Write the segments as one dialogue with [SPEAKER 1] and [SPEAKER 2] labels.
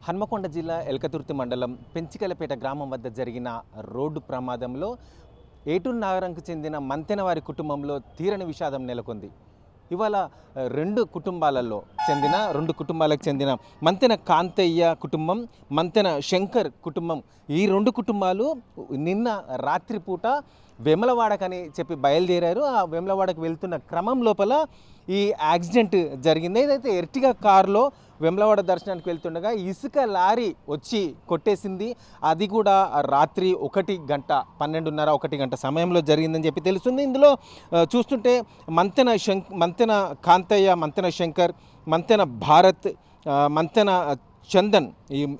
[SPEAKER 1] హన్మకొండ జిల్లా ఎల్కతుర్తి మండలం పెంచికలపేట గ్రామం వద్ద జరిగిన రోడ్డు ప్రమాదంలో ఏటూరు నగరంకు చెందిన మంతెన వారి కుటుంబంలో తీరని విషాదం నెలకొంది. ఇవాళ రెండు కుటుంబాలకు చెందిన మంతెన కాంతయ్య కుటుంబం, మంతెన శంకర్ కుటుంబం, ఈ రెండు కుటుంబాలు నిన్న రాత్రిపూట వేములవాడకని చెప్పి బయలుదేరారు. ఆ వేములవాడకు వెళ్తున్న క్రమం లోపల ఈ యాక్సిడెంట్ జరిగింది. ఏదైతే ఎర్టిగా కారులో వేములవాడ దర్శనానికి వెళ్తుండగా ఇసుక లారీ వచ్చి కొట్టేసింది. అది కూడా రాత్రి 1 గంట సమయంలో జరిగిందని చెప్పి తెలుస్తుంది. ఇందులో చూస్తుంటే మంతెన కాంతయ్య, మంతెన శంకర్, మంతెన భారత్, మంతెన చందన్,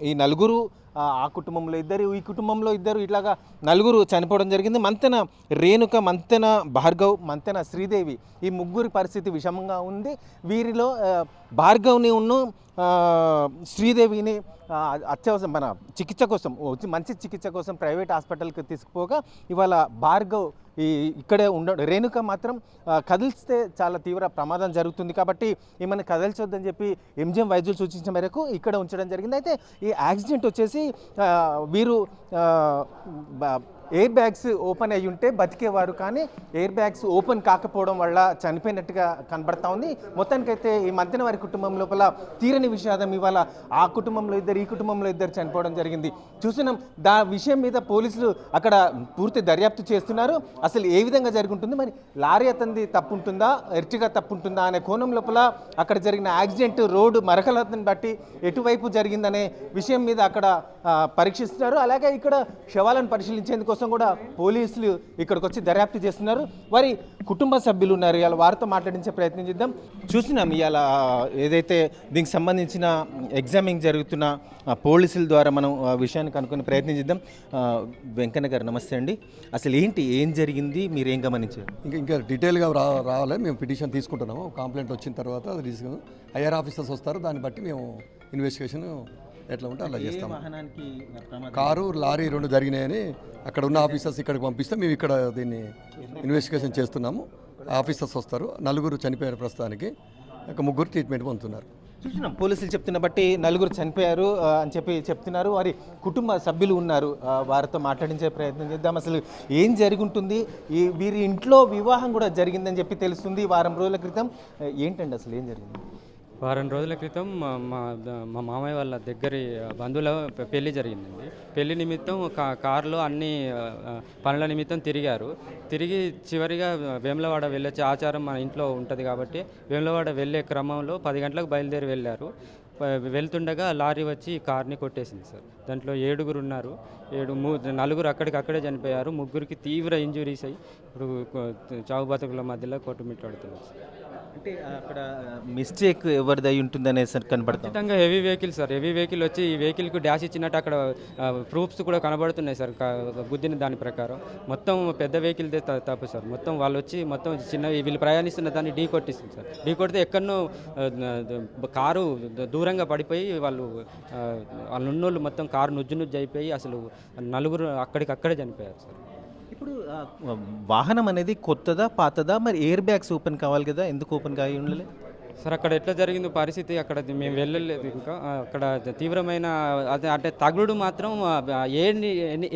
[SPEAKER 1] ఈ నలుగురు, ఆ కుటుంబంలో ఇద్దరు, ఈ కుటుంబంలో ఇద్దరు, ఇట్లాగా నలుగురు చనిపోవడం జరిగింది. మంతెన రేణుక, మంతెన భార్గవ్, మంతెన శ్రీదేవి, ఈ ముగ్గురి పరిస్థితి విషమంగా ఉంది. వీరిలో భార్గవ్ని శ్రీదేవిని అత్యవసరం చికిత్స కోసం, మంచి చికిత్స కోసం ప్రైవేట్ హాస్పిటల్కి తీసుకుపోగా ఇవాళ భార్గవ్ ఇక్కడే రేణుక మాత్రం కదిలిస్తే చాలా తీవ్ర ప్రమాదం జరుగుతుంది కాబట్టి ఏమైనా కదల్చొద్దని చెప్పి ఎంజిఎం వైద్యులు సూచించిన మేరకు ఇక్కడ ఉంచడం జరిగింది. అయితే ఈ యాక్సిడెంట్ వచ్చేసి వీరు ఎయిర్ బ్యాగ్స్ ఓపెన్ అయ్యి ఉంటే బతికేవారు, కానీ ఎయిర్ బ్యాగ్స్ ఓపెన్ కాకపోవడం వల్ల చనిపోయినట్టుగా కనబడతా ఉంది. మొత్తానికైతే ఈ మంతెన వారి కుటుంబం లోపల తీరని విషాదం. ఇవాళ ఆ కుటుంబంలో ఇద్దరు, ఈ కుటుంబంలో ఇద్దరు చనిపోవడం జరిగింది. చూసినాం. విషయం మీద పోలీసులు అక్కడ పూర్తి దర్యాప్తు చేస్తున్నారు. అసలు ఏ విధంగా జరుగుతుంది, మరి లారీ అతనిది తప్పు ఉంటుందా, ఎర్టిగా తప్పు ఉంటుందా అనే కోణం లోపల అక్కడ జరిగిన యాక్సిడెంట్ రోడ్డు మరకలను బట్టి ఎటువైపు జరిగిందనే విషయం మీద అక్కడ పరీక్షిస్తున్నారు. అలాగే ఇక్కడ శవాలను పరిశీలించేందుకు కూడా పోలీసులు ఇక్కడికి వచ్చి దర్యాప్తు చేస్తున్నారు. వారి కుటుంబ సభ్యులు ఉన్నారు, ఇవాళ వారితో మాట్లాడించే ప్రయత్నం చేద్దాం. చూసినాం ఇవాళ ఏదైతే దీనికి సంబంధించిన ఎగ్జామింగ్ జరుగుతున్న పోలీసుల ద్వారా మనం విషయాన్ని కనుక్కునే ప్రయత్నం చేద్దాం. వెంకన్న గారు నమస్తే అండి. అసలు ఏం జరిగింది, మీరు ఏం గమనించారు?
[SPEAKER 2] ఇంకా డీటెయిల్గా రావాలి. మేము పిటిషన్ తీసుకుంటున్నాము. కంప్లైంట్ వచ్చిన తర్వాత ఐఆర్ ఆఫీసర్స్ వస్తారు, దాన్ని బట్టి మేము ఇన్వెస్టిగేషన్ ఎట్లా ఉంటే అలా చేస్తాము. కారు లారీ రెండు జరిగినాయని అక్కడ ఉన్న ఆఫీసర్స్ ఇక్కడికి పంపిస్తే మేము ఇక్కడ దీన్ని ఇన్వెస్టిగేషన్ చేస్తున్నాము. ఆఫీసర్స్ వస్తారు. నలుగురు చనిపోయారు ప్రస్తుతానికి, ఒక ముగ్గురు ట్రీట్మెంట్ పొందుతున్నారు.
[SPEAKER 1] చూసినాం, పోలీసులు చెప్తున్న బట్టి నలుగురు చనిపోయారు అని చెప్పి చెప్తున్నారు. వారి కుటుంబ సభ్యులు ఉన్నారు, వారితో మాట్లాడించే ప్రయత్నం చేద్దాం. అసలు ఏం జరుగుంటుంది, వీరి ఇంట్లో వివాహం కూడా జరిగిందని చెప్పి తెలుస్తుంది వారం రోజుల క్రితం. ఏంటండి అసలు ఏం జరిగింది?
[SPEAKER 3] వారం రోజుల క్రితం మా మామయ్య వాళ్ళ దగ్గరి బంధువుల పెళ్లి జరిగిందండి. పెళ్లి నిమిత్తం కారులో అన్ని పనుల నిమిత్తం తిరిగి చివరిగా వేములవాడ వెళ్ళొచ్చే ఆచారం మన ఇంట్లో ఉంటుంది కాబట్టి వేములవాడ వెళ్ళే క్రమంలో 10 గంటలకు బయలుదేరి వెళ్ళారు. వెళ్తుండగా లారీ వచ్చి కార్ని కొట్టేసింది సార్. దాంట్లో 7 ఉన్నారు. 4 అక్కడికక్కడే చనిపోయారు. 3కి తీవ్ర ఇంజురీస్ అయ్యి ఇప్పుడు చావు బతుకుల మధ్యలో కొట్టుమిట్టాడుతున్నారు.
[SPEAKER 1] అంటే అక్కడ మిస్టేక్ ఎవరిది అయి ఉంటుందనే సార్ కనబడుతుంది.
[SPEAKER 3] ఖచ్చితంగా heavy vehicle sir. Heavy vehicle వచ్చి ఈ వెహికల్కి డాష్ ఇచ్చినట్టు అక్కడ ప్రూఫ్స్ కూడా కనబడుతున్నాయి సార్. గుద్దిన దాని ప్రకారం మొత్తం పెద్ద వెహికల్దే తప్పు సార్. మొత్తం వాళ్ళు వచ్చి మొత్తం చిన్న వీళ్ళు ప్రయాణిస్తున్న దాన్ని ఢీ కొట్టిస్తుంది సార్. ఢీ కొడితే ఎక్కడనో కారు దూరంగా పడిపోయి వాళ్ళు ఉన్నోళ్ళు మొత్తం కారు నుజ్జు అయిపోయి అసలు 4 అక్కడికక్కడే చనిపోయారు సార్.
[SPEAKER 1] ఇప్పుడు వాహనం అనేది కొత్తదా పాతదా, మరి ఎయిర్ బ్యాగ్స్ ఓపెన్ కావాలి కదా, ఎందుకు ఓపెన్ కాయి ఉండలే
[SPEAKER 3] సార్? అక్కడ ఎట్లా జరిగింది పరిస్థితి, అక్కడ మేము వెళ్ళలేదు ఇంకా. అక్కడ తీవ్రమైన అంటే తగులుడు మాత్రం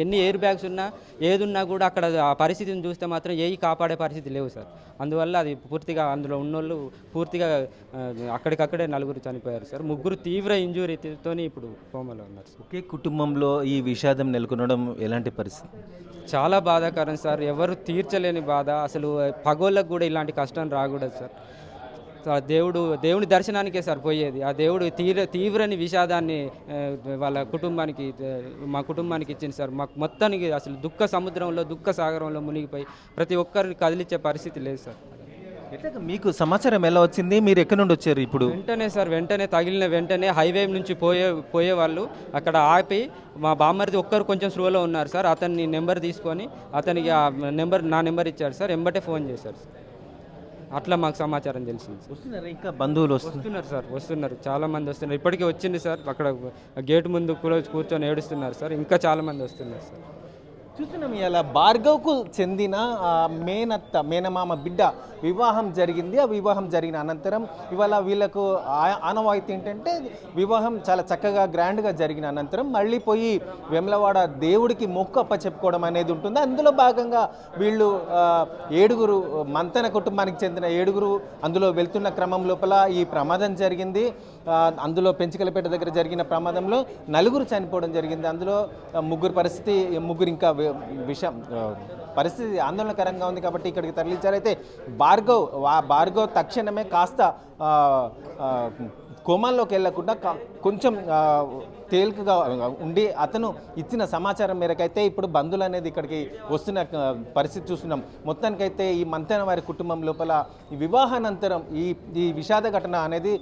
[SPEAKER 3] ఎన్ని ఎయిర్ బ్యాగ్స్ ఉన్నా ఏదున్నా కూడా అక్కడ ఆ పరిస్థితిని చూస్తే మాత్రం ఏవి కాపాడే పరిస్థితి లేవు సార్. అందువల్ల అది పూర్తిగా అందులో ఉన్నోళ్ళు పూర్తిగా అక్కడికక్కడే 4 చనిపోయారు సార్. 3 తీవ్ర ఇంజురీతో ఇప్పుడు కోమలో ఉన్నారు.
[SPEAKER 1] ఒకే కుటుంబంలో ఈ విషాదం నెలకొనడం ఎలాంటి పరిస్థితి?
[SPEAKER 3] చాలా బాధాకరం సార్. ఎవరు తీర్చలేని బాధ. అసలు పగోళ్ళకు కూడా ఇలాంటి కష్టం రాకూడదు సార్. దేవుని దర్శనానికే సార్ పోయేది. ఆ దేవుడు తీవ్రని విషాదాన్ని మా కుటుంబానికి ఇచ్చింది సార్. మాకు మొత్తానికి అసలు దుఃఖ సముద్రంలో, దుఃఖ సాగరంలో మునిగిపోయి ప్రతి ఒక్కరిని కదిలించే పరిస్థితి లేదు సార్.
[SPEAKER 1] ఎట్లా మీకు సమాచారం ఎలా వచ్చింది, మీరు ఎక్కడి నుండి వచ్చారు? ఇప్పుడు
[SPEAKER 3] వెంటనే తగిలిన వెంటనే హైవే నుంచి పోయే వాళ్ళు అక్కడ ఆపి, మా బామ్మరిది ఒక్కరు కొంచెం స్లోలో ఉన్నారు సార్. అతన్ని నెంబర్ తీసుకొని అతనికి నా నెంబర్ ఇచ్చాడు సార్. ఎంబటే ఫోన్ చేశారు సార్. అట్లా మాకు సమాచారం తెలిసింది.
[SPEAKER 1] వస్తున్నారు ఇంకా బంధువులు?
[SPEAKER 3] వస్తున్నారు సార్, వస్తున్నారు, చాలామంది వస్తున్నారు. ఇప్పటికే వచ్చింది సార్. అక్కడ గేట్ ముందు కూర్చొని ఏడుస్తున్నారు సార్. ఇంకా చాలామంది వస్తున్నారు సార్.
[SPEAKER 1] చూస్తున్నాం ఇలా భార్గవ్కు చెందిన మేనమామ బిడ్డ వివాహం జరిగింది. ఆ వివాహం జరిగిన అనంతరం ఇవాళ వీళ్ళకు ఆనవాయితీ ఏంటంటే వివాహం చాలా చక్కగా గ్రాండ్గా జరిగిన అనంతరం మళ్ళీ పోయి వేములవాడ దేవుడికి మొక్కు అప్పచెప్పుకోవడం అనేది ఉంటుంది. అందులో భాగంగా వీళ్ళు 7 మంతెన కుటుంబానికి చెందిన 7 అందులో వెళ్తున్న క్రమం లోపల ఈ ప్రమాదం జరిగింది. అందులో పెంచికలపేట దగ్గర జరిగిన ప్రమాదంలో 4 చనిపోవడం జరిగింది. అందులో ముగ్గురు ఇంకా పరిస్థితి ఆందోళనకరంగా ఉంది కాబట్టి ఇక్కడికి తరలించారు. అయితే భార్గవ్ తక్షణమే కాస్త కోమాల్లోకి వెళ్లకుండా కొంచెం తేలికగా ఉండి అతను ఇచ్చిన సమాచారం మేరకైతే ఇప్పుడు బంధువులు అనేది ఇక్కడికి వస్తున్న పరిస్థితి చూస్తున్నాం. మొత్తానికైతే ఈ మంతెన వారి కుటుంబం లోపల ఈ వివాహానంతరం ఈ విషాద ఘటన అనేది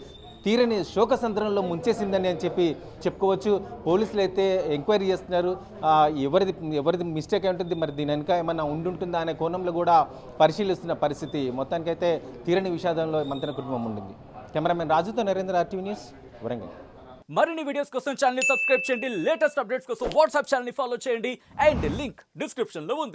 [SPEAKER 1] తీరని శోకసంద్రంలో ముంచేసిందని అని చెప్పుకోవచ్చు. పోలీసులు అయితే ఎంక్వైరీ చేస్తున్నారు. ఎవరిది మిస్టేక్ ఉంటుంది, మరి దీని వెనుక ఏమన్నా ఉండుంటుందా అనే కోణంలో కూడా పరిశీలిస్తున్న పరిస్థితి. మొత్తానికైతే తీరని విషాదంలో మంతెన కుటుంబం ఉండింది. కెమెరామెన్ రాజుతో నరేంద్ర, RTV న్యూస్, వరంగల్.
[SPEAKER 4] మరిన్ని వీడియోస్ కోసం ఛానల్ ని సబ్స్క్రైబ్ చేయండి. లేటెస్ట్ అప్డేట్స్ కోసం వాట్సాప్ ఛానల్ ని ఫాలో చేయండి. అండ్ లింక్ డిస్క్రిప్షన్ లో ఉంది.